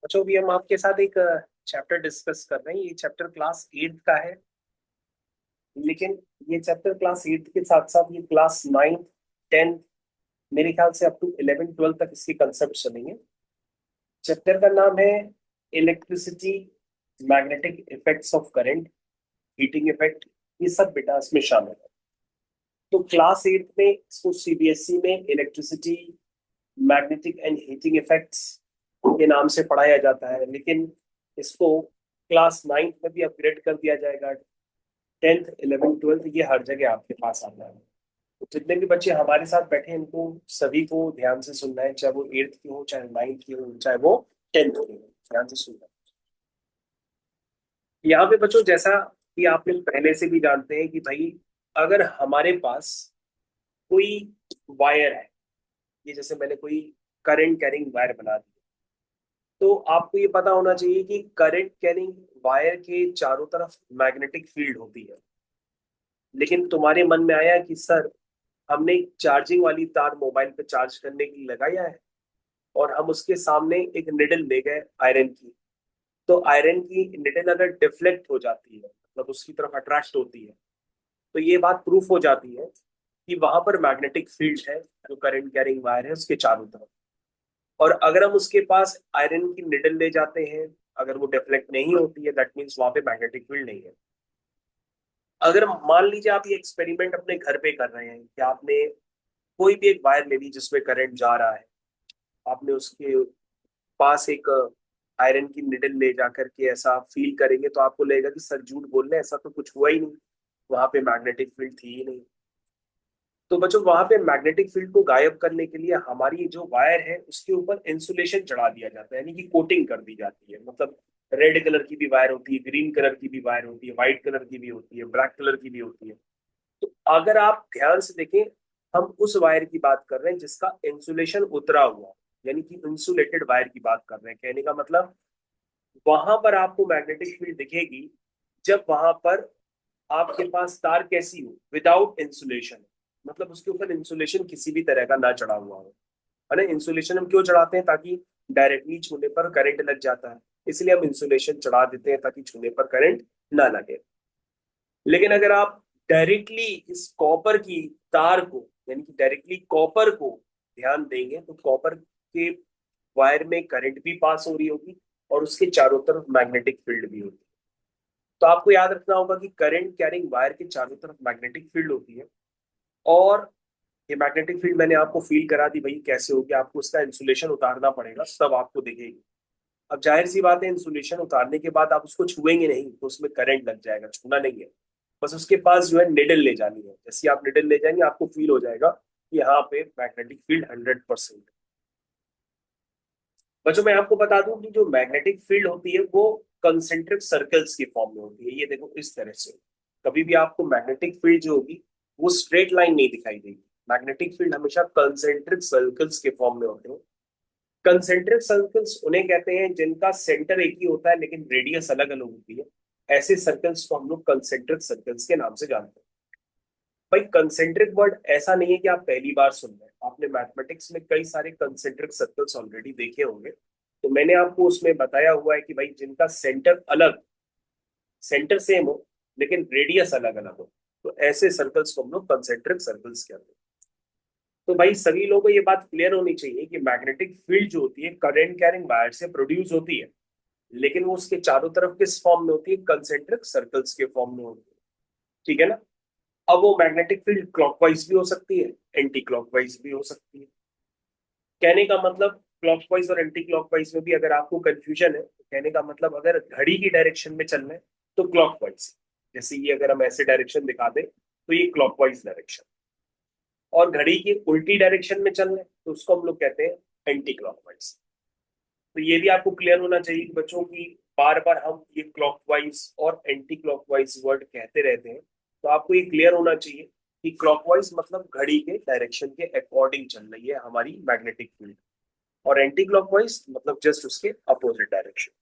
अच्छा, अभी हम आपके साथ एक चैप्टर डिस्कस कर रहे हैं। ये चैप्टर क्लास 8 का है, लेकिन ये चैप्टर क्लास 8 के साथ साथ ये क्लास 9, 10, मेरे ख्याल से अप टू 11, 12 तक इसके कंसेप्ट चलेंगे। चैप्टर का नाम है electricity, magnetic effects of current, heating effect. ये सब बेटा इसमें शामिल है। तो क्लास 8 में इसको सीबीएसई में electricity, magnetic and heating effects के नाम से पढ़ाया जाता है, लेकिन इसको क्लास 9 में भी अपग्रेड कर दिया जाएगा। 10th, 11th, 12th ये हर जगह आपके पास आता है। तो जितने भी बच्चे हमारे साथ बैठे हैं इनको सभी को ध्यान से सुनना है, चाहे वो 8th की हो, चाहे 9th की हो, चाहे वो 10th की हो। ध्यान से सुनना है। यहाँ पे बच्चों, जैसा कि आपने पहले से भी जानते हैं कि भाई, अगर हमारे पास कोई वायर है, ये जैसे मैंने कोई करंट कैरिंग वायर बना दी, तो आपको ये पता होना चाहिए कि करंट कैरिंग वायर के चारों तरफ मैग्नेटिक फील्ड होती है। लेकिन तुम्हारे मन में आया कि सर, हमने एक चार्जिंग वाली तार मोबाइल पे चार्ज करने के लिए लगाया है और हम उसके सामने एक निडल ले गए आयरन की। तो आयरन की निडल अगर डिफ्लेक्ट हो जाती है, मतलब उसकी तरफ अट्रैक्ट होती है, तो ये बात प्रूफ हो जाती है कि वहां पर मैग्नेटिक फील्ड है जो करंट कैरिंग वायर है उसके चारों तरफ। और अगर हम उसके पास आयरन की निडल ले जाते हैं, अगर वो डिफ्लेक्ट नहीं होती है, दैट मीन्स वहां पे मैग्नेटिक फील्ड नहीं है। अगर मान लीजिए आप ये एक्सपेरिमेंट अपने घर पे कर रहे हैं कि आपने कोई भी एक वायर ले ली जिसमें करंट जा रहा है, आपने उसके पास एक आयरन की निडल ले जा करके ऐसा फील करेंगे, तो आपको लगेगा कि सर झूठ बोल रहे हैं, ऐसा तो कुछ हुआ ही नहीं, वहां पे मैग्नेटिक फील्ड थी ही नहीं। तो बच्चों, वहां पे मैग्नेटिक फील्ड को गायब करने के लिए हमारी जो वायर है उसके ऊपर इंसुलेशन चढ़ा दिया जाता है, यानी कि कोटिंग कर दी जाती है। मतलब रेड कलर की भी वायर होती है, ग्रीन कलर की भी वायर होती है, व्हाइट कलर की भी होती है, ब्लैक कलर की भी होती है। तो अगर आप ध्यान से देखें, हम उस वायर की बात कर रहे हैं जिसका इंसुलेशन उतरा हुआ, यानी कि इंसुलेटेड वायर की बात कर रहे हैं। कहने का मतलब, वहां पर आपको मैग्नेटिक फील्ड दिखेगी जब वहां पर आपके पास तार कैसी हो, विदाउट इंसुलेशन। मतलब उसके ऊपर इंसुलेशन किसी भी तरह का ना चढ़ा हुआ हो। है ना, इंसुलेशन हम क्यों चढ़ाते हैं? ताकि डायरेक्टली छूने पर करंट लग जाता है, इसलिए हम इंसुलेशन चढ़ा देते हैं ताकि छूने पर करंट ना लगे। लेकिन अगर आप डायरेक्टली इस कॉपर की तार को, यानी कि डायरेक्टली कॉपर को ध्यान देंगे, तो कॉपर के वायर में करंट भी पास हो रही होगी और उसके चारों तरफ मैग्नेटिक फील्ड भी होगी। तो आपको याद रखना होगा कि करंट कैरिंग वायर के चारों तरफ मैग्नेटिक फील्ड होती है। और ये मैग्नेटिक फील्ड मैंने आपको फील करा दी, भाई कैसे होगी, आपको उसका इंसुलेशन उतारना पड़ेगा तब आपको दिखेगी। अब जाहिर सी बात है, इंसुलेशन उतारने के बाद आप उसको छुएंगे नहीं तो उसमें करंट लग जाएगा, छूना नहीं है। बस उसके पास जो है निडल ले जानी है, जैसे आप निडल ले जाएंगे आपको फील हो जाएगा कि यहाँ पे मैग्नेटिक फील्ड 100%। बच्चों, मैं आपको बता दूं कि जो मैग्नेटिक फील्ड होती है वो कंसेंट्रिक सर्कल्स की फॉर्म में होती है। ये देखो इस तरह से, कभी भी आपको मैग्नेटिक फील्ड जो होगी वो स्ट्रेट लाइन नहीं दिखाई देगी। मैग्नेटिक फील्ड हमेशा कंसेंट्रिक सर्कल्स के फॉर्म में होते हैं। कंसेंट्रिक सर्कल्स उन्हें कहते हैं जिनका सेंटर एक ही होता है लेकिन रेडियस अलग अलग होती है। ऐसे सर्कल्स को हम लोग कंसेंट्रिक सर्कल्स के नाम से जानते हैं। भाई, कंसेंट्रिक वर्ड ऐसा नहीं है कि आप पहली बार सुन रहे हैं, आपने मैथमेटिक्स में कई सारे कंसेंट्रिक सर्कल्स ऑलरेडी देखे होंगे। तो मैंने आपको उसमें बताया हुआ है कि भाई, जिनका सेंटर अलग, सेंटर सेम हो लेकिन रेडियस अलग अलग हो, तो ऐसे सर्कल्स को हम लोग कंसेंट्रिक सर्कल्स कहते हैं। तो भाई, सभी लोगों को ये बात क्लियर होनी चाहिए कि मैग्नेटिक फील्ड जो होती है करंट कैरिंग वायर से प्रोड्यूस होती है, लेकिन वो उसके चारों तरफ किस फॉर्म में होती है? कंसेंट्रिक सर्कल्स के फॉर्म में होती है। ठीक है ना? अब वो मैग्नेटिक फील्ड क्लॉकवाइज भी हो सकती है, एंटी क्लॉकवाइज भी हो सकती है। कहने का मतलब, क्लॉकवाइज और एंटी क्लॉकवाइज में भी अगर आपको कंफ्यूजन है, तो कहने का मतलब अगर घड़ी की डायरेक्शन में चलना है तो क्लॉकवाइज। जैसे ये अगर हम ऐसे डायरेक्शन दिखा दें तो ये क्लॉकवाइज डायरेक्शन, और घड़ी की उल्टी डायरेक्शन में चलना है तो उसको हम लोग कहते हैं एंटी क्लॉकवाइज। तो ये भी आपको क्लियर होना चाहिए कि बच्चों की, बार बार हम ये क्लॉकवाइज और एंटी क्लॉकवाइज वर्ड कहते रहते हैं, तो आपको ये क्लियर होना चाहिए कि क्लॉकवाइज मतलब घड़ी के डायरेक्शन के अकॉर्डिंग चल रही है हमारी मैग्नेटिक फील्ड, और एंटी क्लॉकवाइज मतलब जस्ट उसके अपोजिट डायरेक्शन।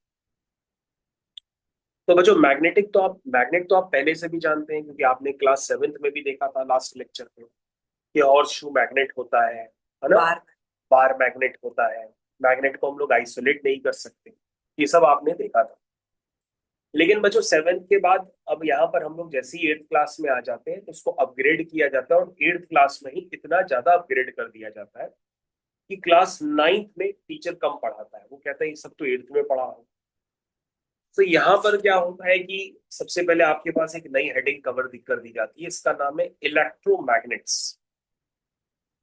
तो बच्चों, मैग्नेट तो आप पहले से भी जानते हैं, क्योंकि आपने क्लास 7th में भी देखा था लास्ट लेक्चर में कि हॉर्स शू मैग्नेट होता है ना? बार। बार मैग्नेट होता है। मैग्नेट को हम लोग आइसोलेट नहीं कर सकते। ये सब आपने देखा था। लेकिन बच्चों सेवेंथ के बाद अब यहाँ पर हम लोग जैसे ही एट्थ क्लास में आ जाते हैं तो उसको अपग्रेड किया जाता है, और एट्थ क्लास में ही इतना ज्यादा अपग्रेड कर दिया जाता है कि क्लास नाइन्थ में टीचर कम पढ़ाता है, वो कहता है ये सब तो एट्थ में पढ़ा हो। तो यहाँ पर क्या होता है कि सबसे पहले आपके पास एक नई हेडिंग कवर कर दी जाती है, इसका नाम है इलेक्ट्रोमैग्नेट्स।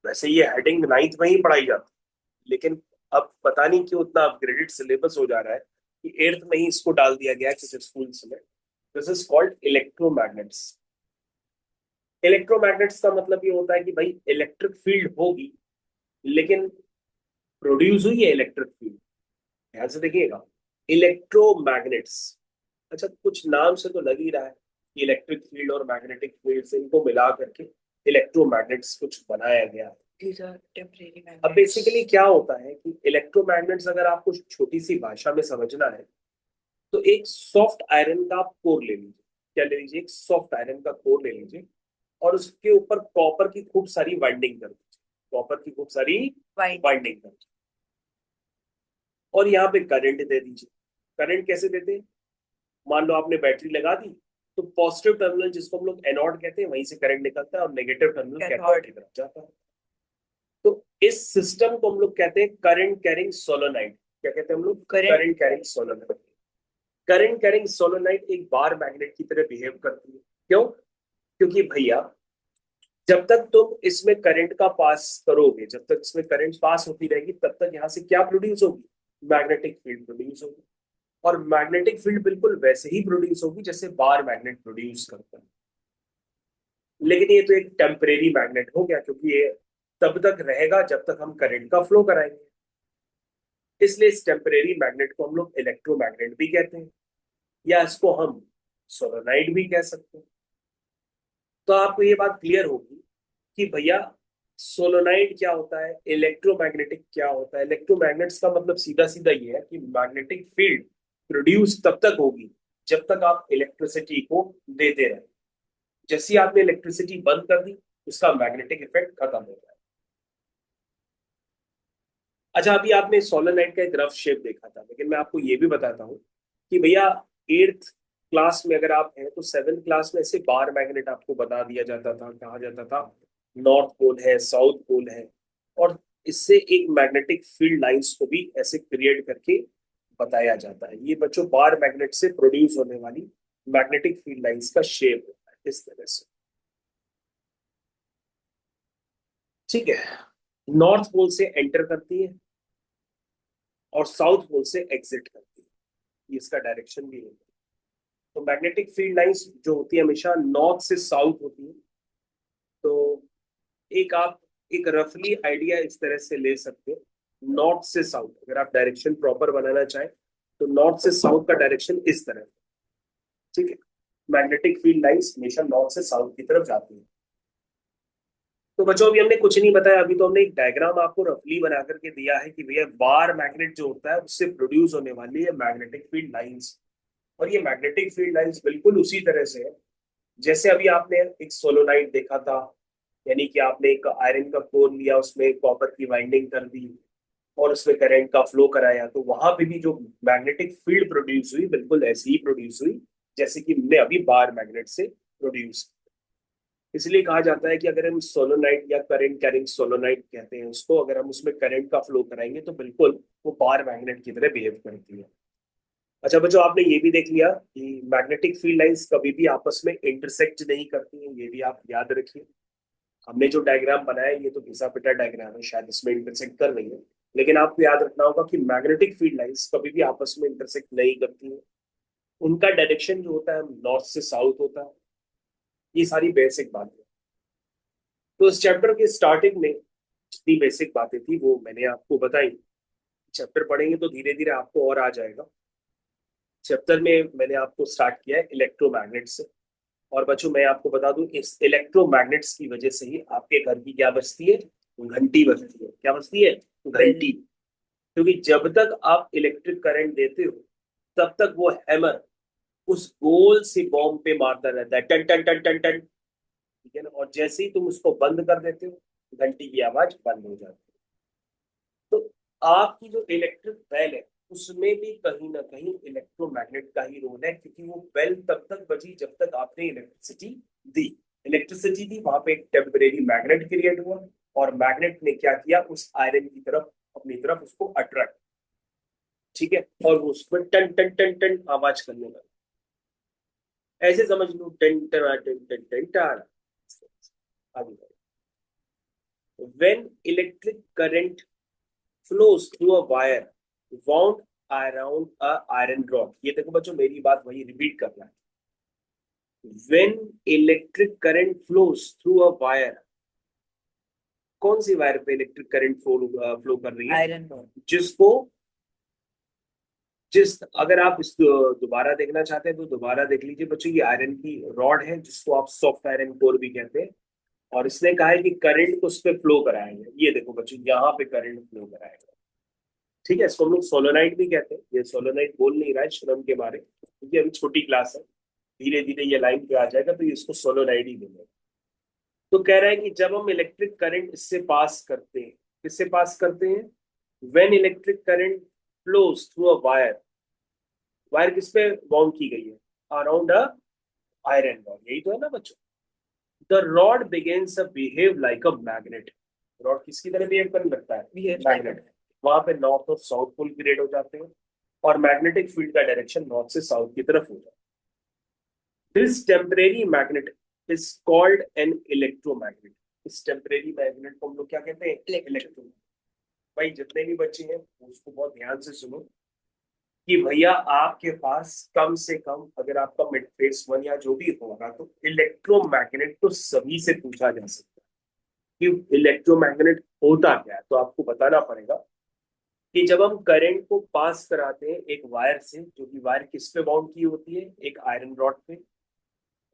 वैसे ये हेडिंग नाइन्थ में ही पढ़ाई जाती है, लेकिन अब पता नहीं क्यों उतना अपग्रेडेड सिलेबस हो जा रहा है कि एट्थ में ही इसको डाल दिया गया है किसी स्कूल्स में। This is called electromagnets. Electromagnets का मतलब ये होता है कि भाई इलेक्ट्रिक फील्ड होगी, लेकिन प्रोड्यूस हुई है इलेक्ट्रिक फील्ड। ध्यान से देखिएगा, इलेक्ट्रोमैग्नेट्स। अच्छा, कुछ नाम से तो लग ही रहा है कि इलेक्ट्रिक फील्ड और मैग्नेटिक फील्ड से इनको मिला करके इलेक्ट्रोमैग्नेट्स कुछ बनाया गया है। These are temporary अब magnets. बेसिकली क्या होता है कि इलेक्ट्रोमैग्नेट्स अगर आपको छोटी सी भाषा में समझना है तो एक सॉफ्ट आयरन का आप कोर ले लीजिए। क्या ले लीजिए? एक सॉफ्ट आयरन का कोर ले लीजिए, और उसके ऊपर कॉपर की खूब सारी वाइंडिंग कर दीजिए। कॉपर की खूब सारी Winding. वाइंडिंग कर दीजिए, और यहाँ पे करंट दे दीजिए। करंट कैसे देते हैं? मान लो आपने बैटरी लगा दी, तो पॉजिटिव टर्मिनल जिसको हम लोग एनोड कहते हैं वहीं से करंट निकलता है, और नेगेटिव टर्मिनल कैथोड की तरफ जाता है। तो इस सिस्टम को हम लोग कहते हैं करंट कैरिंग सोलोनाइड। क्या कहते हैं हम लोग? Current carrying solenoid. Current carrying solenoid एक बार मैग्नेट की तरह बिहेव करती है। क्यों? क्योंकि भैया जब तक तुम इसमें करंट का पास करोगे, जब तक इसमें करंट पास होती रहेगी, तब तक यहाँ से क्या प्रोड्यूस होगी? मैग्नेटिक फील्ड प्रोड्यूस होगी। और मैग्नेटिक फील्ड बिल्कुल वैसे ही प्रोड्यूस होगी जैसे बार मैग्नेट प्रोड्यूस करता है। लेकिन ये तो एक टेम्परेरी मैग्नेट हो गया, क्योंकि ये तब तक रहेगा जब तक हम करंट का फ्लो कराएंगे। इसलिए इस टेम्परेरी मैग्नेट को हम लोग इलेक्ट्रोमैग्नेट भी कहते हैं, या इसको हम सोलोनाइड भी कह सकते हैं। तो आपको ये बात क्लियर होगी कि भैया सोलोनाइड क्या होता है, इलेक्ट्रोमैग्नेटिक क्या होता है। इलेक्ट्रोमैग्नेट्स का मतलब सीधा सीधा ये है कि मैग्नेटिक फील्ड प्रोड्यूस तब तक होगी जब तक आप इलेक्ट्रिसिटी को देते रहे। जैसे ही आपने इलेक्ट्रिसिटी बंद कर दी, उसका मैग्नेटिक इफेक्ट खत्म हो जाए। अच्छा, अभी आपने सोलेनोइड का एक रफ शेप देखा था, लेकिन मैं आपको ये भी बताता हूँ कि भैया एट्थ क्लास में अगर आप हैं तो सेवेंथ क्लास में ऐसे बार मैग्नेट आपको बता दिया जाता था, कहा जाता था नॉर्थ पोल है, साउथ पोल है, और इससे एक मैग्नेटिक फील्ड लाइंस को भी ऐसे क्रिएट करके बताया जाता है। ये बच्चों बार मैग्नेट से प्रोड्यूस होने वाली मैग्नेटिक फील्ड लाइंस का शेप होता है इस तरह से। ठीक है, नॉर्थ पोल से एंटर करती है और साउथ पोल से एग्जिट करती है, ये इसका डायरेक्शन भी है। तो मैग्नेटिक फील्ड लाइंस जो होती है हमेशा नॉर्थ से साउथ होती है। तो एक आप एक रफली आइडिया इस तरह से ले सकते हो, नॉर्थ से साउथ अगर आप डायरेक्शन प्रॉपर बनाना चाहें तो नॉर्थ से साउथ का डायरेक्शन इस तरह है। ठीक है, मैग्नेटिक फील्ड लाइंस हमेशा नॉर्थ से साउथ की तरफ जाती है। तो बच्चों अभी हमने कुछ नहीं बताया, अभी तो हमने एक डायग्राम आपको रफली बना करके दिया है कि भैया बार मैग्नेट जो होता है उससे प्रोड्यूस होने वाली है मैग्नेटिक फील्ड लाइंस। और ये मैग्नेटिक फील्ड लाइंस बिल्कुल उसी तरह से है जैसे अभी आपने एक सोलोनाइट देखा था, यानी कि आपने एक आयरन का कोर लिया, उसमें कॉपर की वाइंडिंग कर दी और उसमें करंट का फ्लो कराया, तो वहां पे भी जो मैग्नेटिक फील्ड प्रोड्यूस हुई बिल्कुल ऐसी ही प्रोड्यूस हुई जैसे कि हमने अभी बार मैग्नेट से प्रोड्यूस। इसलिए कहा जाता है कि अगर हम सोलोनाइट या करंट कैरिंग सोलोनाइट कहते हैं उसको, अगर हम उसमें करंट का फ्लो कराएंगे तो बिल्कुल वो बार मैग्नेट की तरह बिहेव करती है। अच्छा बच्चों, आपने ये भी देख लिया कि मैग्नेटिक फील्ड लाइंस कभी भी आपस में इंटरसेक्ट नहीं करती हैं, ये भी आप याद रखिए। हमने जो डायग्राम बनाया है ये तो घिसा पिटा डायग्राम है, शायद इसमें इंटरसेक्ट कर रही है, लेकिन आपको याद रखना होगा कि मैग्नेटिक फील्ड लाइंस कभी भी आपस में इंटरसेक्ट नहीं करती हैं। उनका डायरेक्शन जो होता है नॉर्थ से साउथ होता है। ये सारी बेसिक बातें, तो इस चैप्टर के स्टार्टिंग में जितनी बेसिक बातें थी वो मैंने आपको बताई। चैप्टर पढ़ेंगे तो धीरे धीरे आपको और आ जाएगा। चैप्टर में मैंने आपको स्टार्ट किया है इलेक्ट्रोमैग्नेट से। और बच्चों मैं आपको बता दूं, इस इलेक्ट्रोमैग्नेट्स की वजह से ही आपके घर की क्या बजती है? घंटी बजती है। क्या बजती है? Bell. घंटी। क्योंकि जब तक आप इलेक्ट्रिक करंट देते हो तब तक वो हैमर उस गोल से बॉम्ब पे मारता रहता है, टन टन टन टन टन। ठीक है ना? और जैसे ही तुम उसको बंद कर देते हो घंटी की आवाज बंद हो जाती है। तो आपकी जो इलेक्ट्रिक बेल है उसमें भी कहीं ना कहीं इलेक्ट्रोमैग्नेट का ही रोल है, क्योंकि वो बेल तब तक बजी जब तक आपने इलेक्ट्रिसिटी दी। इलेक्ट्रिसिटी दी, वहां पे एक टेम्परेरी मैग्नेट क्रिएट हुआ, और मैग्नेट ने क्या किया, उस आयरन की तरफ, अपनी तरफ उसको अट्रैक्ट, ठीक है, और वो उसमें टन टन टन टन आवाज करने लगा। ऐसे समझ लो, टन टन टन टन टन टन। आगे when electric current flows through a wire wound around a iron rod, ये देखो बच्चों, मेरी बात वही रिपीट करना है। when electric current flows through a wire, कौन सी वायर पे इलेक्ट्रिक करंट फ्लो कर रही है? Iron rod. जिसको, अगर आप इस दोबारा देखना चाहते हैं तो दोबारा देख लीजिए बच्चों, ये आयरन की रॉड है जिसको आप सॉफ्ट आयरन कोर भी कहते हैं, और इसने कहा है कि करंट को उस पर फ्लो कराएंगे। ये देखो बच्चों, यहाँ पे करंट फ्लो कराएगा, ठीक है। इसको हम लोग सोलोनाइट भी कहते हैं। ये सोलोनाइट बोल नहीं रहा है श्रम के बारे, क्योंकि अभी छोटी क्लास है, धीरे धीरे ये लाइन पे आ जाएगा तो ये इसको सोलोनाइट ही बोलेगा। तो कह रहा है कि जब हम इलेक्ट्रिक करंट इससे पास करते हैं, किससे पास करते हैं? When electric current flows through a wire, wire किस पे बाउंड की गई है? अराउंड अ आयरन रॉड, यही तो है ना बच्चों। The rod begins a behave like a magnet, rod किसकी तरह बिहेव करने लगता है? मैग्नेट। वहां पे नॉर्थ और साउथ पोल क्रिएट हो जाते हैं, और मैग्नेटिक फील्ड का डायरेक्शन नॉर्थ से साउथ की तरफ हो जाता है। This temporary magnet is called an electromagnet. इस टेम्परेरी मैग्नेट को हम लोग क्या कहते हैं? इलेक्ट्रो। भाई जितने भी बच्चे हैं उसको बहुत ध्यान से सुनो, कि भैया आपके पास कम से कम, अगर आपका मिड फेस वन या जो भी होगा, तो इलेक्ट्रोमैग्नेट तो सभी से पूछा जा सकता है कि इलेक्ट्रोमैग्नेट होता क्या है। तो आपको बताना पड़ेगा कि जब हम करंट को पास कराते हैं एक वायर से, जो कि वायर किस पे बाउंड की होती है? एक आयरन रॉड पे,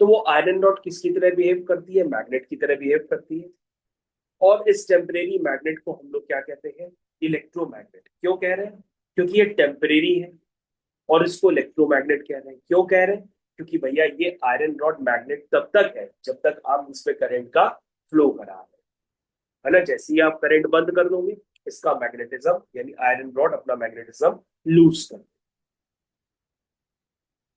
तो वो आयरन रॉड किसकी तरह बिहेव करती है? मैग्नेट की तरह बिहेव करती है। और इस टेम्परेरी मैग्नेट को हम लोग क्या कहते हैं? इलेक्ट्रोमैग्नेट। क्यों कह रहे हैं? क्योंकि ये टेम्परेरी है, और इसको इलेक्ट्रोमैग्नेट कह रहे हैं। क्यों कह रहे हैं? क्योंकि भैया ये आयरन रॉड मैग्नेट तब तक है जब तक आप इस पे करंट का फ्लो करा रहे हैं, है ना। जैसे ही आप करंट बंद कर दोगे, इसका मैग्नेटिज्म, यानी आयरन रॉड अपना मैग्नेटिज्म लूज कर।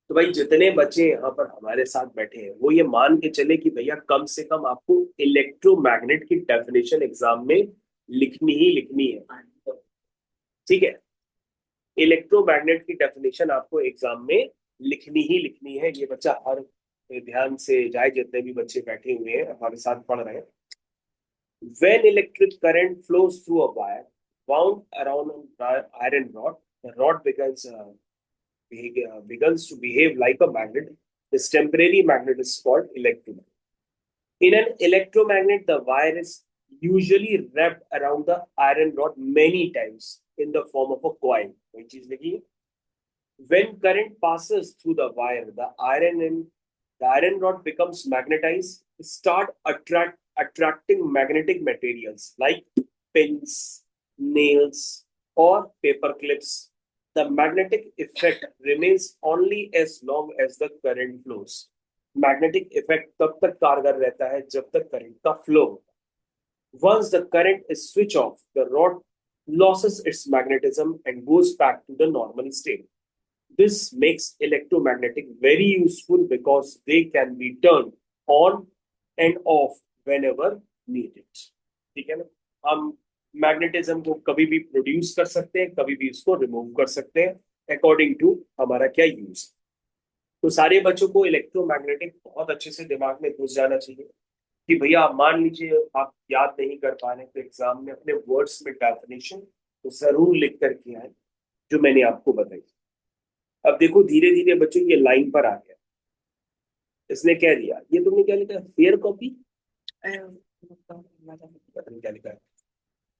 तो भाई जितने बच्चे यहाँ पर हमारे साथ बैठे हैं, वो ये मान के चले कि भैया कम से कम आपको इलेक्ट्रोमैग्नेट की डेफिनेशन एग्जाम में लिखनी ही लिखनी है, ठीक है। इलेक्ट्रोमैग्नेट की डेफिनेशन आपको एग्जाम में लिखनी ही लिखनी है। ये बच्चा हर ध्यान से जाए, जितने भी बच्चे बैठे हुए हैं हमारे साथ पढ़ रहे हैं। When electric current flows through a wire wound around an iron rod, the rod begins to behave like a magnet. This temporary magnet is called electromagnet. In an electromagnet, the wire is usually wrapped around the iron rod many times in the form of a coil. Which is like, when current passes through the wire, the iron rod becomes magnetized, start attracting magnetic materials like pins, nails, or paper clips. The magnetic effect remains only as long as the current flows. Magnetic effect तब तक कारगर रहता है जब तक current का flow होता है। Once the current is switched off, the rod loses its magnetism and goes back to the normal state. This makes electromagnetic very useful because they can be turned on and off whenever needed. ठीक है ना। हम magnetism को कभी भी produce कर सकते हैं, कभी भी उसको रिमूव कर सकते हैं, अकॉर्डिंग टू हमारा क्या यूज। तो सारे बच्चों को इलेक्ट्रोमैग्नेटिक बहुत अच्छे से दिमाग में घुस जाना चाहिए कि भैया आप मान लीजिए आप याद नहीं कर पा रहे, तो एग्जाम में अपने वर्ड्स में डेफिनेशन तो जरूर लिख करके आए, जो मैंने आपको बताई। अब देखो धीरे धीरे बच्चों ये लाइन पर आ गया। इसने क्या दिया? ये तुमने क्या लिखा है? Fair copy? पता नहीं क्या लिखा है।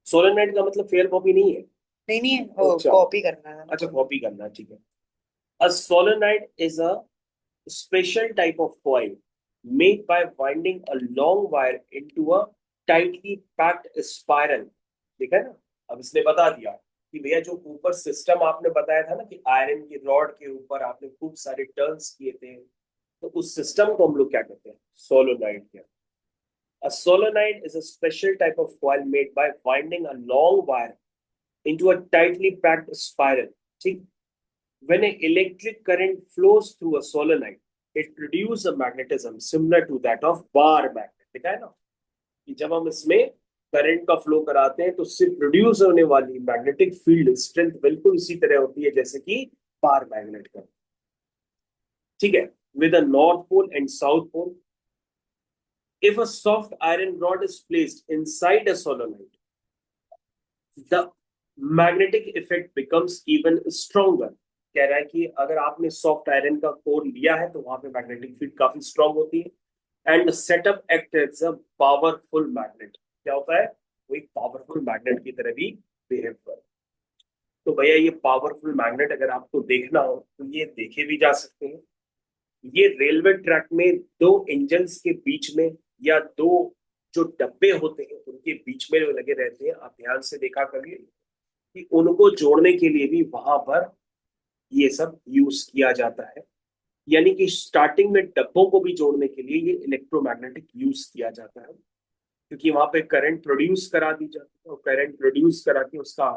सोलेनोइड का मतलब फेयर कॉपी नहीं है। नहीं नहीं, अच्छा कॉपी करना है। अच्छा, कॉपी करना, ठीक है। A solenoid is a special type of coil made by winding a long wire into a tightly packed spiral। ठीक है ना। अब इसने बता दिया कि भैया जो ऊपर सिस्टम आपने बताया था ना, कि आयरन की रॉड के ऊपर आपने खूब सारे टर्न्स किए थे, तो उस सिस्टम को हम लोग क्या कहते हैं? सोलोनॉइड कहते हैं। A solenoid is a special type of coil made by winding a long wire into a tightly packed spiral। ठीक। When an electric current flows through a solenoid, it produces a magnetism similar to that of bar magnet। देखा है ना कि जब हम इसमें current का flow कराते हैं तो उससे प्रोड्यूस होने वाली मैग्नेटिक फील्ड स्ट्रेंथ बिल्कुल उसी तरह होती है जैसे कि बार मैग्नेट का। ठीक है। With a north pole and south pole, if a soft iron rod is placed inside a solenoid, the magnetic effect becomes even stronger. कह रहा है कि अगर आपने सॉफ्ट आयरन का कोर लिया है तो वहां पे मैग्नेटिक फील्ड काफी स्ट्रांग होती है। And setup act as a powerful magnet. क्या होता है? वो एक पावरफुल मैग्नेट की तरह भी बिहेव कर। तो भैया ये पावरफुल मैग्नेट अगर आपको देखना हो तो ये देखे भी जा सकते हैं। ये रेलवे ट्रैक में दो इंजन्स के बीच में या दो जो डब्बे होते हैं उनके बीच में जो लगे रहते हैं, आप ध्यान से देखा करिए कि उनको जोड़ने के लिए भी वहां पर ये सब यूज किया जाता है। यानी कि स्टार्टिंग में डब्बों को भी जोड़ने के लिए ये इलेक्ट्रोमैग्नेटिक यूज किया जाता है, क्योंकि वहां पे करंट प्रोड्यूस करा दी जाती है और करंट प्रोड्यूस करा के उसका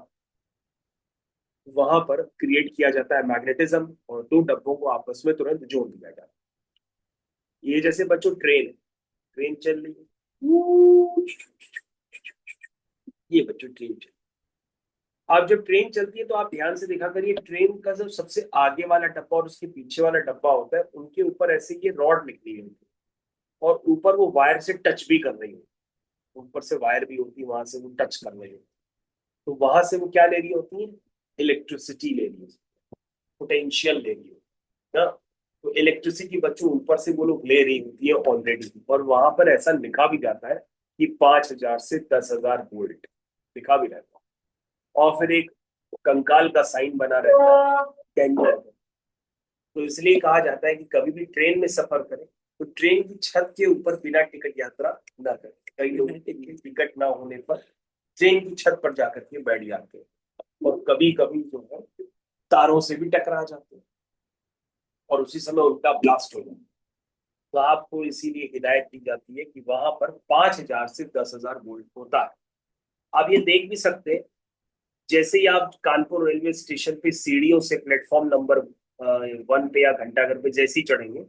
वहां पर क्रिएट किया जाता है मैग्नेटिज्म, और दो डब्बों को आपस में तुरंत जोड़ दिया जाता है। ये जैसे बच्चों ट्रेन है, ट्रेन चल रही है, ये बच्चों ट्रेन चल। अब जब ट्रेन चलती है तो आप ध्यान से देखा करिए, ट्रेन का जो सबसे आगे वाला डब्बा और उसके पीछे वाला डब्बा होता है उनके ऊपर ऐसे ये रॉड निकली होती है और ऊपर वो वायर से टच भी कर रही है। ऊपर से वायर भी होती है, वहां से वो टच कर रही है। तो वहां से वो क्या ले रही होती है? इलेक्ट्रिसिटी ले रही है, पोटेंशियल ले रही है ना। तो इलेक्ट्रिसिटी बच्चों ऊपर से वो लोग ले रही होती है ऑलरेडी, और वहां पर ऐसा लिखा भी जाता है कि 5,000 से 10,000 वोल्ट लिखा भी रहता है। और फिर एक कंकाल का साइन बना रहता है डेंजर। तो इसलिए कहा जाता है कि कभी भी ट्रेन में सफर करें तो ट्रेन की छत के ऊपर बिना टिकट यात्रा ना करें। कई लोग टिकट ना होने पर ट्रेन की छत पर जाकर के बैठ जाते हैं और कभी कभी जो है तारों से भी टकरा जाते हैं और उसी समय उनका ब्लास्ट हो जाता है। तो आपको इसीलिए हिदायत दी जाती है कि वहां पर 5,000 से 10,000 वोल्ट होता है। आप ये देख भी सकते हैं, जैसे ही आप कानपुर रेलवे स्टेशन पे सीढ़ियों से प्लेटफॉर्म नंबर 1 पे या घंटाघर पे जैसे ही चढ़ेंगे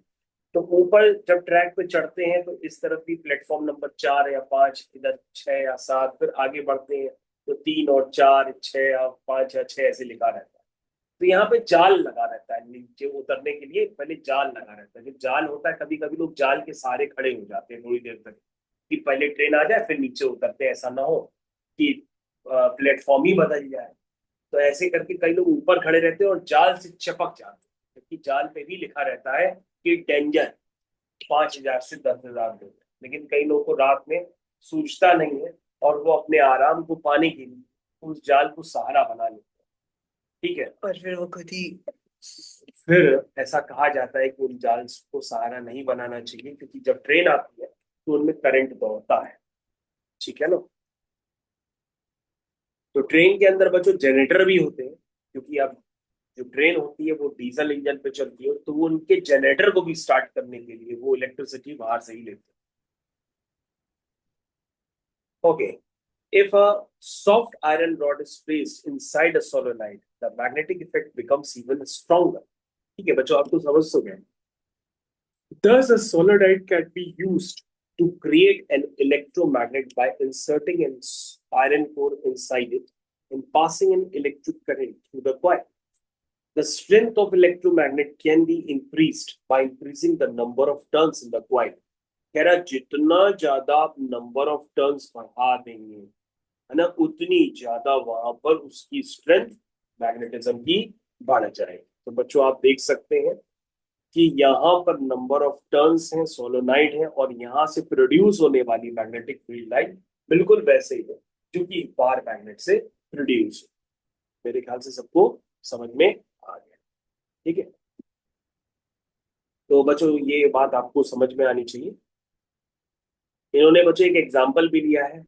तो ऊपर जब ट्रैक पे चढ़ते हैं तो इस तरफ भी प्लेटफॉर्म नंबर 4 या 5, इधर 6 या 7, फिर आगे बढ़ते हैं तो 3 और 4, 6 या 5 या 6 ऐसे लिखा रहता है। तो यहाँ पे जाल लगा रहता है, नीचे उतरने के लिए पहले जाल लगा रहता है। जब जाल होता है कभी कभी लोग जाल के सहारे खड़े हो जाते हैं थोड़ी देर तक कि पहले ट्रेन आ जाए फिर नीचे उतरते हैं, ऐसा ना हो कि प्लेटफॉर्म ही बदल जाए। तो ऐसे करके कई लोग ऊपर खड़े रहते हैं और जाल से चिपक जाते हैं, क्योंकि जाल पे भी लिखा रहता है कि डेंजर 5,000 से 10,000 लोग। लेकिन कई लोगों को रात में सूझता नहीं है और वो अपने आराम को पाने के लिए उस जाल को सहारा बना लेते हैं। ठीक है। पर फिर वो खुद ही। फिर ऐसा कहा जाता है कि उन जाल को सहारा नहीं बनाना चाहिए, क्योंकि जब ट्रेन आती है तो उनमें करंट दौड़ता है। ठीक है ना। तो ट्रेन के अंदर बच्चों जनरेटर भी होते हैं, क्योंकि अब जो ट्रेन होती है वो डीजल इंजन पे चलती है तो वो उनके जनरेटर को भी स्टार्ट करने के लिए वो इलेक्ट्रिसिटी बाहर से ही लेते हैं। Okay. If a soft iron rod is placed inside a solenoid, the magnetic effect becomes even stronger। ठीक है बच्चों, आप तो समझ तो गए। Thus, a solenoid can be used to create an electromagnet by inserting an iron core inside it and passing an electric current through the coil। The strength of electromagnet can be increased by increasing the number of turns in the coil। कह रहा जितना ज्यादा आप number of turns बढ़ा देंगे है ना, उतनी ज्यादा वहां पर उसकी स्ट्रेंथ मैग्नेटिज्म की बढ़ जाएगी। तो बच्चों आप देख सकते हैं कि यहाँ पर नंबर ऑफ टर्न्स हैं, सोलोनाइड है, और यहाँ से प्रोड्यूस होने वाली मैग्नेटिक फील्ड लाइन बिल्कुल वैसे ही है जो कि बार मैग्नेट से प्रोड्यूस है। मेरे ख्याल से सबको समझ में आ गया। ठीक है। तो बच्चों ये बात आपको समझ में आनी चाहिए। इन्होंने बच्चों एक एग्जाम्पल भी लिया है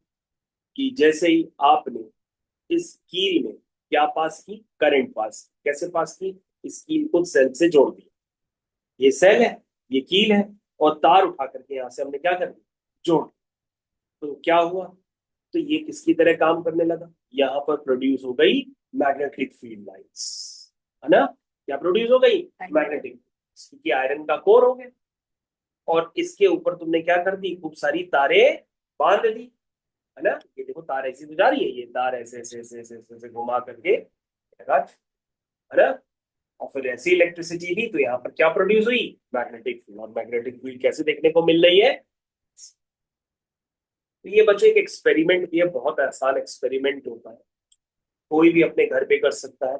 कि जैसे ही आपने इस कील में क्या पास की, करंट पास। कैसे पास की? इस कील को सेल से जोड़ दिया। ये सेल है, ये कील है, और तार उठा करके यहां से हमने क्या कर दिया? जोड़ दिया। तो क्या हुआ? तो ये किसकी तरह काम करने लगा? यहां पर प्रोड्यूस हो गई मैग्नेटिक फील्ड लाइंस। है ना, क्या प्रोड्यूस हो गई, मैग्नेटिक, क्योंकि आयरन का कोर हो गया। और इसके ऊपर तुमने क्या कर दी, खूब सारी तारें बांध दी, है ना। ये देखो तार ऐसी तो जा रही है, ये तार ऐसे ऐसे ऐसे ऐसे ऐसे ऐसे घुमा करके लगा, है ना। और फिर ऐसी इलेक्ट्रिसिटी दी तो यहाँ पर क्या प्रोड्यूस हुई, मैग्नेटिक फील्ड। और मैग्नेटिक फील्ड कैसे देखने को मिल रही है, तो ये बच्चों एक एक्सपेरिमेंट भी है, बहुत आसान एक्सपेरिमेंट होता है, कोई भी अपने घर पे कर सकता है।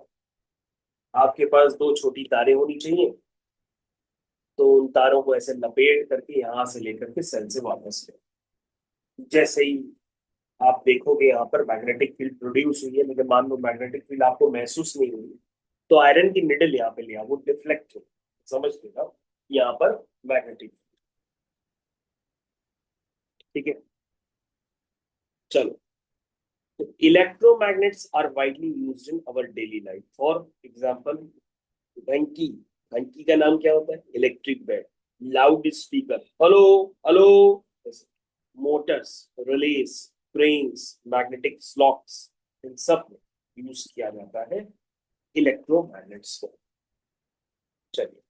आपके पास दो छोटी तारें होनी चाहिए, तो उन तारों को ऐसे लपेट करके यहां से लेकर के सेल से वापस ले, जैसे ही आप देखोगे यहाँ पर मैग्नेटिक फील्ड प्रोड्यूस हुई है, लेकिन मान लो मैग्नेटिक फील्ड आपको महसूस नहीं हुई, तो आयरन की निडल यहाँ पे लिया, वो डिफ्लेक्ट हो, समझ लेगा यहाँ पर मैग्नेटिक, ठीक है। चलो, electromagnets are widely used in our daily life, for example घंटी, घंटी का नाम क्या होता है, electric bell, loudspeaker, hello hello, motors, relays, trains, magnetic slots, इन सब में यूज किया जाता है इलेक्ट्रोमैग्नेट्स को। चलिए,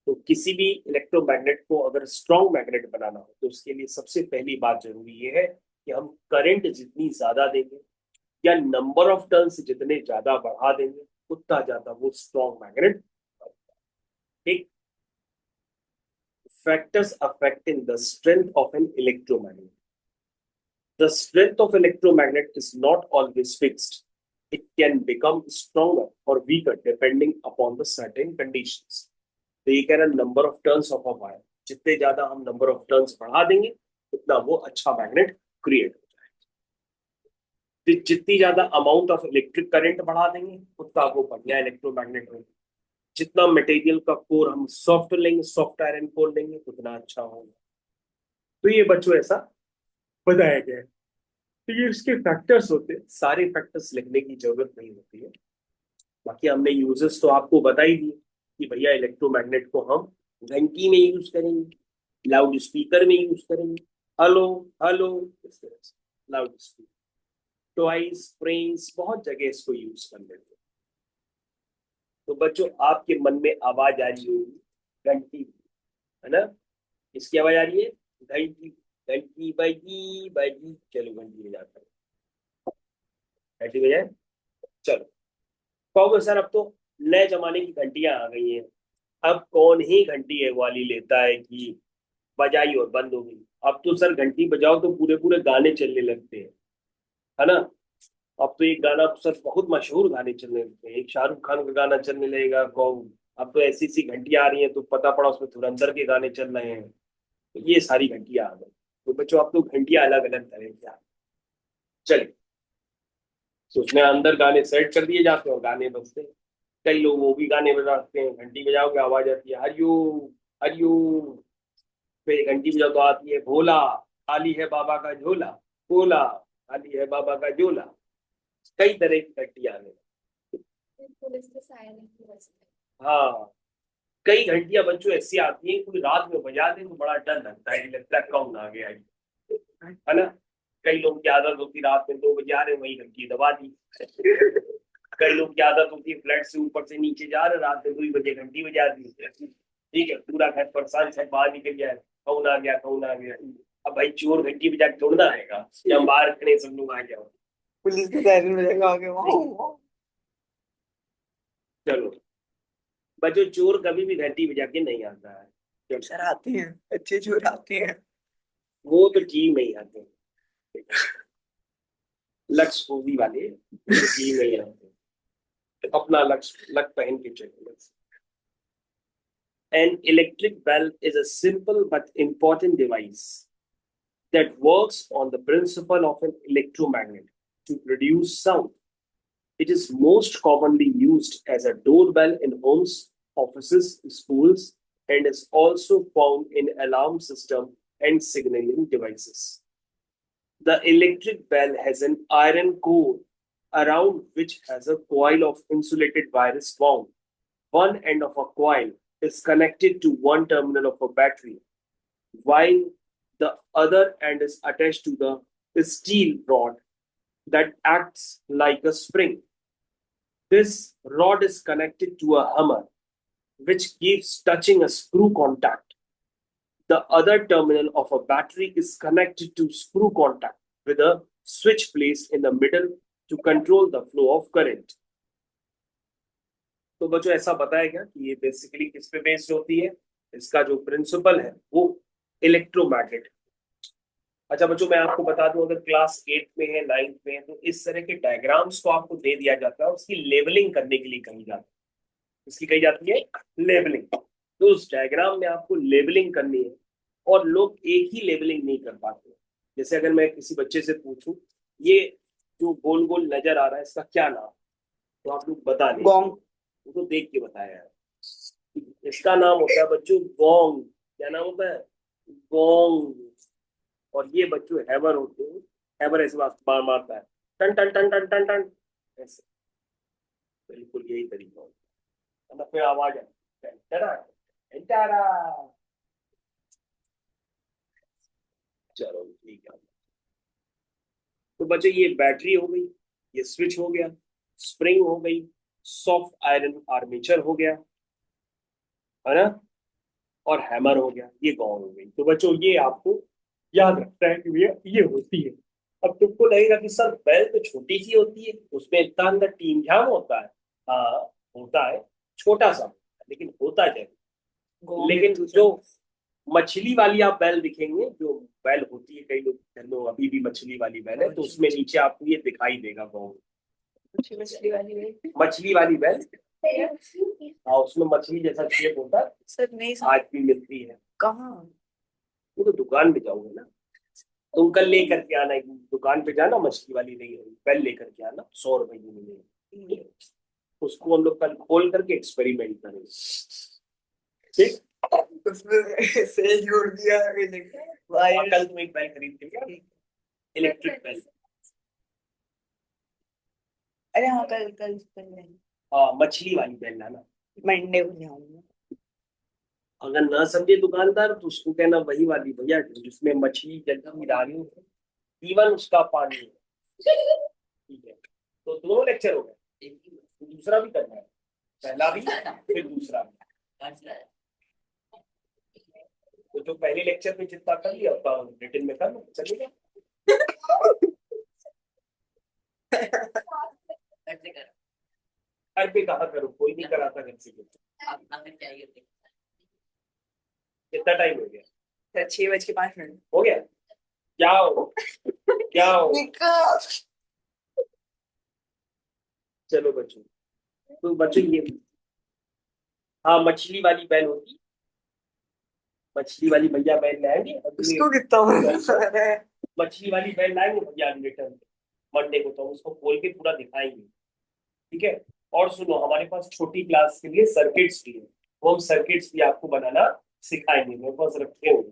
तो किसी भी इलेक्ट्रोमैग्नेट को अगर स्ट्रॉन्ग मैग्नेट बनाना हो तो उसके लिए सबसे पहली बात जरूरी ये है कि हम करंट जितनी ज्यादा देंगे या नंबर ऑफ टर्न्स जितने ज्यादा बढ़ा देंगे उतना ज्यादा वो स्ट्रॉन्ग मैग्नेट। ठीक, factors affecting the strength of an electromagnet. The strength of electromagnet is not always fixed. It can become stronger or weaker depending upon the certain conditions. तो ये कह रहा है number of turns of a wire, जितने ज्यादा हम number of turns बढ़ा देंगे उतना वो अच्छा मैग्नेट क्रिएट हो जाएगा। जितनी ज्यादा अमाउंट ऑफ इलेक्ट्रिक करंट बढ़ा देंगे उतना वो बढ़िया इलेक्ट्रोमैग्नेट होगा। जितना मटेरियल का कोर हम सॉफ्ट लेंगे, सॉफ्ट आयरन कोर लेंगे उतना अच्छा होगा। तो ये बच्चों ऐसा बताया गया है। तो ये इसके फैक्टर्स होते हैं, सारे फैक्टर्स लिखने की जरूरत नहीं होती है। बाकी हमने यूजेस तो आपको बता ही दिए कि भैया इलेक्ट्रोमैग्नेट को हम घंटी में यूज करेंगे, लाउड स्पीकर में यूज करेंगे, हेलो हेलो इस तरह से, लाउड स्पीकर, टॉयज, फ्रेम्स, बहुत जगह इसको यूज कर लेते हैं। तो बच्चों आपके मन में आवाज आ रही होगी घंटी, है ना, इसकी आवाज आ रही है, घंटी, घंटी बजी बजी, चलो घंटी बजाते हैं, घंटी बजाए। चलो, कहोगे सर अब तो नए जमाने की घंटियां आ गई हैं, अब कौन ही घंटी है वाली लेता है कि बजाई और बंद हो गई। अब तो सर घंटी बजाओ तो पूरे पूरे गाने चलने लगते हैं, है ना। अब तो एक गाना सर बहुत मशहूर गाने चलने लगते हैं, एक शाहरुख खान का गाना चलने लगेगा कौन, अब तो ऐसी सी घंटियां आ रही हैं तो पता पड़ा उसमें धुरंधर के गाने चल रहे हैं। तो ये सारी घंटियां आ गई, तो बच्चों अब तो घंटियां अलग अलग तरह की आ गई। चलिए, तो उसमें अंदर गाने सेट कर दिए जाते हैं और गाने बजते हैं। कई लोग वो भी गाने बजाते हैं, घंटी बजाओ के आवाज आती है हरिओम हरिओम, फिर घंटी बजाओ तो आती है भोला, खाली है बाबा का झोला, भोला खाली है बाबा का झोला। कई तरह की घंटियां आ गई। पुलिस के सायरन की वजह से। हाँ, कई घंटियां बच्चों ऐसी आती हैं कोई रात में बजा दे तो बड़ा डर लगता है, लगता है कौन आ गया, है ना। कई लोग की आदत होती रात में 2 बजे आ रहे वही घंटी दबा दी। कई लोग की आदत होती है फ्लैट से ऊपर से नीचे जा रहे रात में 2 बजे घंटी बजा दी, ठीक है, पूरा घर परेशान, सब बाहर निकल गया, कौन आ गया कौन आ गया। अब भाई चोर घंटी बजा के छोड़ना आएगा या बाहर खड़े सब लोग आ जाओ, पुलिस के सायरन बजेगा आगे वहाँ। चलो बच्चों, चोर कभी भी घंटी बजा के नहीं आता है। चलो, सर आते हैं, अच्छे चोर आते हैं। वो तो टीम में ही आते हैं, लक्ष्य पूरी वाले टीम में ही आते हैं, अपना लक्ष्य लक पहन के चले। An electric bell is a simple but important device that works on the principle of an electromagnet to produce sound. It is most commonly used as a doorbell in homes, offices, schools, and is also found in alarm system and signaling devices. The electric bell has an iron core around which has a coil of insulated wire is wound. One end of a coil is connected to one terminal of a battery, while the other end is attached to the steel rod that acts like a spring. This rod is connected to a hammer, which keeps touching a screw contact. The other terminal of a battery is connected to screw contact with a switch placed in the middle to control the flow of current. तो बच्चों ऐसा बताया गया कि ये basically किस पे based होती है, इसका जो प्रिंसिपल है वो इलेक्ट्रोमैग्नेट। अच्छा बच्चों मैं आपको बता दूं, अगर क्लास 8 में है 9th में है तो इस तरह के डायग्राम्स को आपको दे दिया जाता है, उसकी लेबलिंग करने के लिए कही जाती है। इसकी कही जाती है लेबलिंग। तो उस डायग्राम में आपको लेबलिंग करनी है और लोग एक ही लेबलिंग नहीं कर पाते। जैसे अगर मैं किसी बच्चे से पूछूं ये जो गोल गोल नजर आ रहा है इसका क्या नाम, तो आप लोग बता दें, गोंग। उनको देख के बताया है। इसका नाम होता है बच्चों गोंग। क्या नाम होता है? गोंग। और ये बच्चों हैमर होते हैं। हैमर ऐसे बार मारता है, टन टन टन टन टन टन, ऐसे। बिल्कुल यही तरीका होता है। फिर आवाज है टरा। चलो ठीक है। तो बच्चे ये बैटरी हो गई, ये स्विच हो गया, स्प्रिंग हो गई, सॉफ्ट आयरन आर्मेचर हो गया, है ना, और हैमर हो गया, ये गॉन हो गई। तो बच्चों ये आपको याद रखना है कि भैया ये होती है। अब तुमको लगेगा कि सर बेल तो छोटी सी होती है, उसमें इतना अंदर टीम झाम होता है। हाँ होता है, छोटा सा, लेकिन होता है। लेकिन जो मछली वाली आप बैल दिखेंगे, जो बैल होती है कई लोग घर में अभी भी मछली वाली बैल है, तो उसमें नीचे आपको ये दिखाई देगा गाँव। मछली वाली बैल। मछली वाली बैल, हाँ उसमें मछली जैसा शेप होता है। सर नहीं आज भी मिलती है। कहाँ? वो तो दुकान पे जाओगे ना, तुम कल लेकर के आना, एक दुकान पे जाना, मछली वाली नहीं होगी, बैल लेकर के आना, 100 रुपए की मिलेगी। उसको हम लोग कल खोल करके एक्सपेरिमेंट करेंगे, ठीक? उसमें से जोड़ दिया कल तुम एक बैल खरीद के लिया, इलेक्ट्रिक बैल। अरे हाँ कल कल कल हाँ मछली वाली बैल लाना। मंडे को जाऊंगा। अगर ना समझे दुकानदार तो उसको कहना वही वाली भैया जिसमें मछली जल्दी डाली, इवन उसका पानी है। ठीक है, तो 2 लेक्चर हो गए, दूसरा भी करना है, पहला भी फिर दूसरा भी। तो जो पहले लेक्चर में जितना कर लिया उतना रिटर्न में कर लो, चलेगा। घर पे कहा करो, कोई नहीं कराता घर से। कितना टाइम हो गया? 6:05 हो गया। क्या हो क्या हो? चलो बच्चों, तो बच्चों ये, हाँ मछली वाली बैल होती, मछली वाली भैया बैल लाएंगे उसको कितना मजा है। मछली वाली बैल लाएंगे भैया रिटर्न मंडे को, तो हम उसको खोल के पूरा दिखाएंगे। ठीक है, और सुनो हमारे पास छोटी क्लास के लिए सर्किट्स भी है, वो हम सर्किट्स भी आपको बनाना सिखाएंगे, मेरे पास रखे हुए।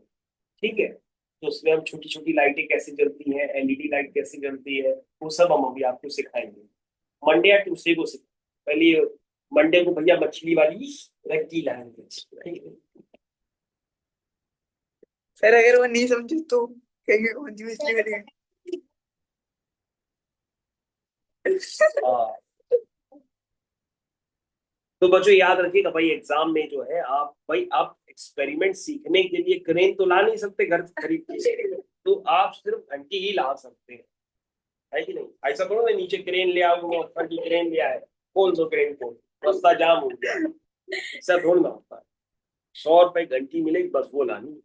ठीक है, तो उसमें हम छोटी छोटी लाइटें कैसे जलती हैं, एलईडी लाइट कैसे जलती है, वो सब हम अभी आपको सिखाएंगे। मंडे या ट्यूसडे को पहले मंडे को भैया मछली वाली रखी लाएंगे। ठीक है सर अगर वो नहीं समझे तो कहेंगे कौन सी मछली वाली है? हाँ, तो बच्चों याद रखिएगा भाई, एग्जाम में जो है आप एक्सपेरिमेंट सीखने के लिए क्रेन तो ला नहीं सकते घर से खरीद के, तो आप सिर्फ घंटी ही ला सकते हैं, है कि नहीं? ऐसा करो ना, नीचे क्रेन ले आओ, घंटी क्रेन ले आए, खोल दो क्रेन को, रास्ता जाम हो गया, ऐसा थोड़ा ना होता है। 100 रुपए घंटी मिलेगी बस, वो लानी।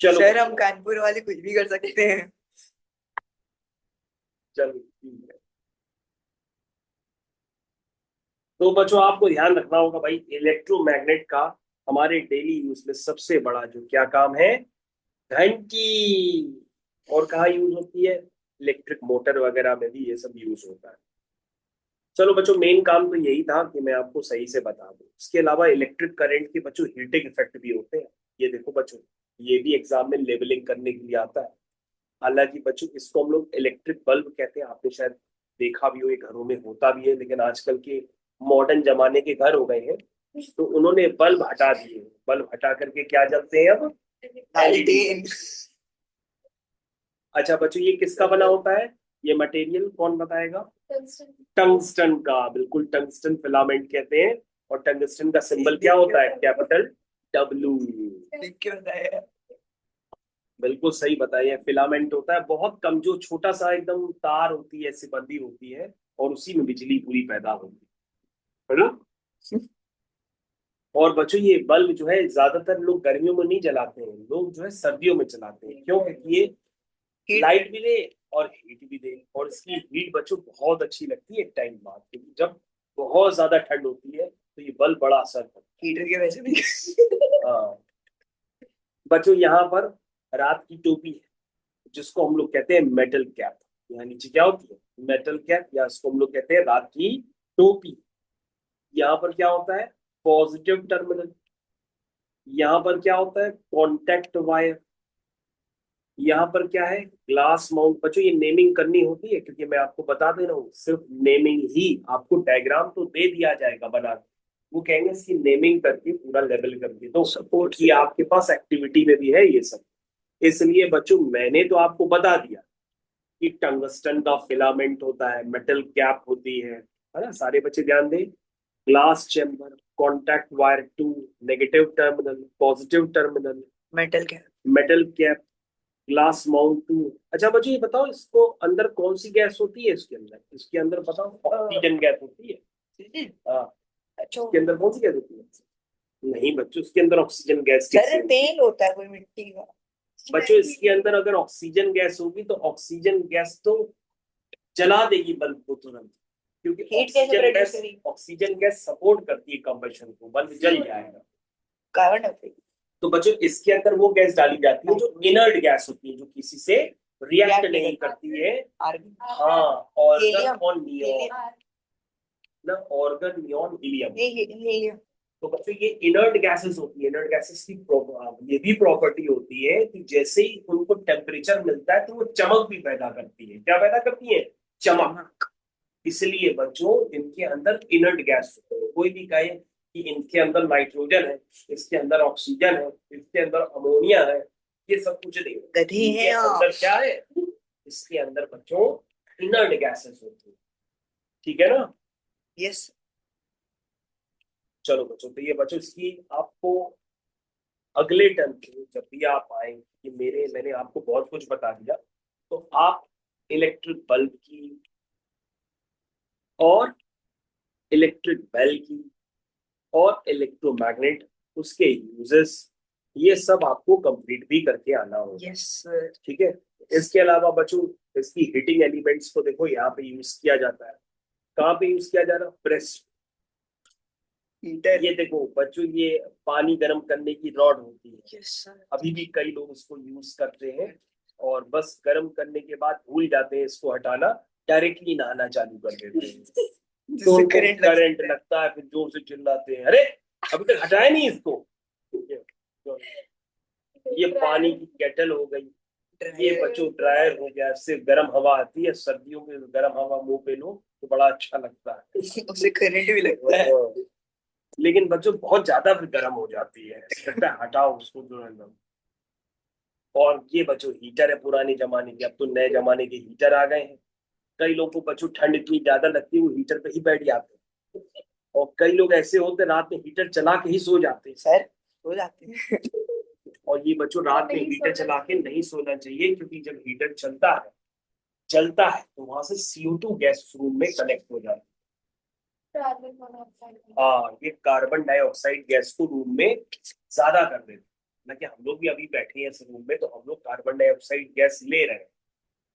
चलो सर हम कानपुर वाले कुछ भी कर सकते हैं। चलो ठीक है। तो बच्चों आपको ध्यान रखना होगा भाई, इलेक्ट्रोमैग्नेट का हमारे डेली यूज में सबसे बड़ा जो क्या काम है, घंटी। और कहाँ यूज होती है? इलेक्ट्रिक मोटर वगैरह में भी ये सब यूज होता है। चलो बच्चों मेन काम तो यही था कि मैं आपको सही से बता दूं। इसके अलावा इलेक्ट्रिक करंट के बच्चों हीटिंग इफेक्ट भी होते हैं। ये देखो बच्चों, ये भी एग्जाम में लेबलिंग करने के लिए आता है। हालांकि बच्चों इसको हम लोग इलेक्ट्रिक बल्ब कहते हैं, आपने शायद देखा भी हो, ये घरों में होता भी है, लेकिन आजकल के मॉडर्न जमाने के घर हो गए हैं तो उन्होंने बल्ब हटा दिए। बल्ब हटा करके क्या जलते हैं अब? एल्डीन। अच्छा बच्चों ये किसका बना होता है? ये मटेरियल कौन बताएगा? टंगस्टन का, बिल्कुल टंगस्टन फिलामेंट कहते हैं। और टंगस्टन का सिंबल क्या होता है? Capital W. लिख के बताया। बिल्कुल सही बताइए, फिलामेंट होता है बहुत कमजोर छोटा सा एकदम तार होती है, ऐसी बंधी होती है, और उसी में बिजली पूरी पैदा होती है ना। और बच्चों ये बल्ब जो है ज्यादातर लोग गर्मियों में नहीं जलाते हैं, लोग जो है सर्दियों में चलाते हैं। क्यों? क्योंकि ये हीट लाइट भी दे और हीट भी दे, और इसकी हीट बच्चों बहुत अच्छी लगती है एक टाइम बाद, क्योंकि जब बहुत ज्यादा ठंड होती है तो ये बल्ब बड़ा असर करता हीटर के वैसे भी। है। हाँ बच्चों, यहाँ पर रात की टोपी है, जिसको हम लोग कहते हैं मेटल कैप। यहाँ नीचे क्या होती है? मेटल कैप, या इसको हम लोग कहते हैं रात की टोपी। यहाँ पर क्या होता है? Positive terminal. यहाँ पर क्या होता है? Contact wire. यहाँ पर क्या है? Glass mount. बच्चों ये नेमिंग करनी होती है, क्योंकि मैं आपको बता दे रहा हूँ, सिर्फ नेमिंग ही, आपको डायग्राम तो दे दिया जाएगा बना के, वो कहेंगे इसकी नेमिंग करके पूरा लेवल करके दो, सपोर्ट कि आपके पास एक्टिविटी में भी है ये सब। इसलिए बच्चों मैंने तो आपको बता दिया कि टंगस्टन का फिलामेंट होता है, मेटल कैप होती है ना। सारे बच्चे ध्यान दें। Glass chamber, contact wire two, negative terminal, positive terminal, metal क्या? Metal cap, glass mount two. अच्छा बच्चों ये बताओ, इसको अंदर कौन सी गैस होती है? इसके अंदर बताओ। ऑक्सीजन गैस होती है। हाँ, अच्छा इसके अंदर कौन सी गैस होती है? नहीं बच्चों, इसके अंदर ऑक्सीजन गैस सर तेल होता है कोई मिट्टी का। बच्चों इसके अंदर अगर ऑक्सीजन गैस होगी तो ऑक्सीजन गैस तो जला देगी बल्ब को तुरंत, क्योंकि हीट कैसे प्रोड्यूस करेगी? ऑक्सीजन गैस सपोर्ट करती है कंबशन को, बल्ब जल जाएगा। Carbon dioxide. तो बच्चों इसके अंदर वो गैस डाली जाती है जो इनर्ट गैस होती है, जो किसी से रिएक्ट नहीं करती है। आर्गन। हाँ, ऑर्गन हीलियम। और नियोन ना, ऑर्गन नियोन हीलियम। हीलियम। तो बच्चों ये इनर्ट गैसेस होती है। इनर्ट गैसेस की ये भी प्रॉपर्टी होती है कि जैसे ही उनको टेम्परेचर मिलता है तो वो चमक भी पैदा करती है। क्या पैदा करती है? चमक। इसलिए बच्चों इनके अंदर इनर्ट गैस होती है। कोई भी कहे कि इनके अंदर नाइट्रोजन है, इसके अंदर ऑक्सीजन है, इसके अंदर अमोनिया है, ये सब कुछ नहीं। गधी इनके है अंदर क्या है? इसके अंदर बच्चों इनर्ट गैसेस होती है। ठीक है ना। यस। चलो बच्चों, तो ये बच्चों इसकी आपको अगले टर्म पे जब भी आप आए, कि मैंने आपको बहुत कुछ बता दिया, तो आप इलेक्ट्रिक बल्ब की और इलेक्ट्रिक बेल की और इलेक्ट्रोमैग्नेट, उसके यूजेस, ये सब आपको कंप्लीट भी करके आना होगा। Yes sir. ठीक है। इसके अलावा बच्चों इसकी हीटिंग एलिमेंट्स को देखो, यहाँ पे यूज किया जाता है। कहाँ पे यूज किया जा रहा है? प्रेस। हीटर। ये देखो बच्चों, ये पानी गर्म करने की रॉड होती है। Yes sir. अभी भी कई लोग इसको यूज करते हैं, और बस गर्म करने के बाद भूल जाते हैं इसको हटाना, डायरेक्टली नहाना चालू कर देते हैं। तो जिससे उनको करंट करंट लगता है, फिर जोर से चिल्लाते हैं, अरे अभी तक हटाया नहीं इसको। ठीक है। तो ये पानी की केटल हो गई। ये बच्चों ड्रायर हो गया, इससे गर्म हवा आती है, सर्दियों में गर्म हवा मुंह पे लो तो बड़ा अच्छा लगता है। उससे करंट भी लगता है। लेकिन बच्चों बहुत ज्यादा फिर गर्म हो जाती है, लगता है हटाओ उसको तुरंत। और ये बच्चों हीटर है पुराने जमाने के, अब तो नए जमाने के हीटर आ गए हैं। कई लोगों को बच्चों ठंड इतनी ज्यादा लगती है वो हीटर पे ही बैठ जाते हैं, और कई लोग ऐसे होते हैं रात में हीटर चला के ही सो जाते हैं। सर सो जाते हैं। और ये बच्चों रात में हीटर चला के नहीं सोना चाहिए, क्योंकि जब हीटर चलता है तो वहां से CO2 गैस रूम में कनेक्ट हो जाती है। हाँ, ये कार्बन डाइऑक्साइड गैस को रूम में ज्यादा कर देते हैं ना। कि हम लोग भी अभी बैठे हैं इस रूम में, तो हम लोग कार्बन डाइऑक्साइड गैस ले रहे हैं,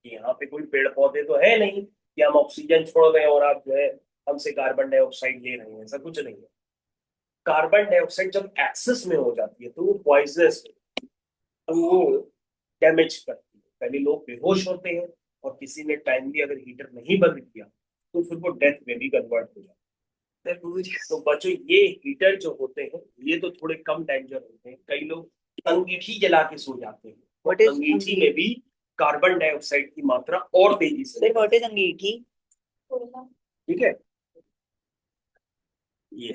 कि यहाँ पे कोई पेड़ पौधे तो है नहीं कि हम ऑक्सीजन छोड़ रहे हैं और आप जो है हमसे कार्बन डाइऑक्साइड ले रहे हैं, ऐसा कुछ नहीं है। कार्बन डाइऑक्साइड जब एक्सेस में हो जाती है तो वो पॉइजनस, तो वो डैमेज करती है। पहले लोग बेहोश होते हैं, और किसी ने टाइमली अगर हीटर नहीं बंद किया तो फिर वो डेथ में भी कन्वर्ट हो जाता है। तो बच्चों ये हीटर जो होते हैं ये तो थोड़े कम डेंजर होते हैं। कई लोग अंगीठी जला के सो जाते हैं, और अंगीठी में भी कार्बन डाइऑक्साइड की मात्रा और तेजी से। व्हाट इज अंगीठी? ठीक है। ये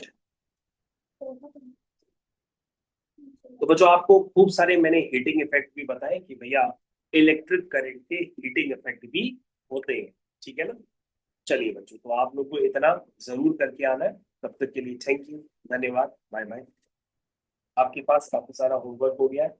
तो बच्चों आपको खूब सारे मैंने हीटिंग इफेक्ट भी बताए कि भैया इलेक्ट्रिक करंट के हीटिंग इफेक्ट भी होते हैं। ठीक है ना। चलिए बच्चों, तो आप लोग को इतना जरूर करके आना है। तब तक के लिए थैंक यू, धन्यवाद, बाय बाय। आपके पास काफी सारा होमवर्क हो गया है।